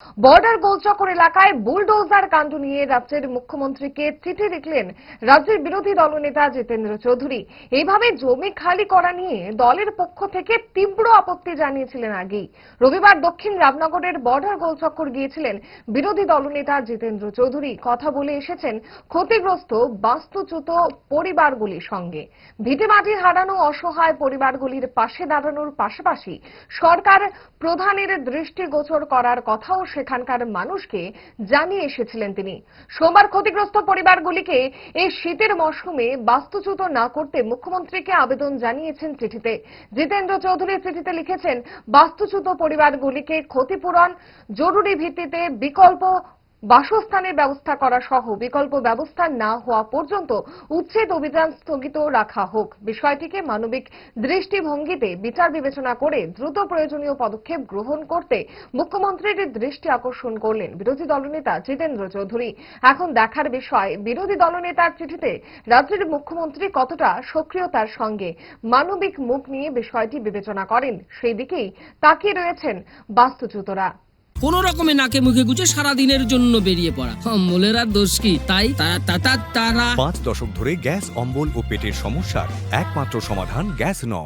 Border গোলচক্কর এলাকায় bulldozer কাণ্ড নিয়ে রাজ্যের মুখ্যমন্ত্রীকে চিঠি লিখলেন রাজ্যের বিরোধী দলনেতা জিতেন্দ্র চৌধুরী। এইভাবে জমি খালি করা নিয়ে দলের পক্ষ থেকে তীব্র আপত্তি জানিয়েছিলেন আগেই। রবিবার দক্ষিণ রামনগরের বর্ডার গোলচক্কর গিয়েছিলেন বিরোধী দলনেতা জিতেন্দ্র চৌধুরী। কথা বলে এসেছেন ক্ষতিগ্রস্ত বাস্তুচ্যুত পরিবারগুলির সঙ্গে। ভিটেমাটি হারানো অসহায় পরিবারগুলির পাশে দাঁড়ানোর পাশাপাশি সরকার প্রধানের দৃষ্টিগোচর করার কথাও সেখানকার মানুষকে জানিয়ে এসেছিলেন তিনি। সোমবার ক্ষতিগ্রস্ত পরিবারগুলিকে এই শীতের মৌসুমে বাস্তুচ্যুত না করতে মুখ্যমন্ত্রীকে আবেদন জানিয়েছেন চিঠিতে। জিতেন্দ্র চৌধুরী চিঠিতে লিখেছেন, বাস্তুচ্যুত পরিবারগুলিকে ক্ষতিপূরণ, জরুরি ভিত্তিতে বিকল্প বাসস্থানের ব্যবস্থা করা সহ বিকল্প ব্যবস্থা না হওয়া পর্যন্ত উচ্ছেদ অভিযান স্থগিত রাখা হোক। বিষয়টিকে মানবিক দৃষ্টিভঙ্গিতে বিচার বিবেচনা করে দ্রুত প্রয়োজনীয় পদক্ষেপ গ্রহণ করতে মুখ্যমন্ত্রীর দৃষ্টি আকর্ষণ করলেন বিরোধী দলনেতা জিতেন্দ্র চৌধুরী। এখন দেখার বিষয়, বিরোধী দলনেতার চিঠিতে রাজ্যের মুখ্যমন্ত্রী কতটা সক্রিয়তার সঙ্গে মানবিক মুখ নিয়ে বিষয়টি বিবেচনা করেন, সেই দিকেই তাকিয়ে রয়েছেন বাস্তুচ্যুতরা। কোন রকমে নাকে মুখে গুজে সারাদিনের জন্য বেরিয়ে পড়া, অম্বলের আর দোষ কি? তাই তারা 5 দশক ধরে গ্যাস, অম্বল ও পেটের সমস্যার একমাত্র সমাধান গ্যাস নয়।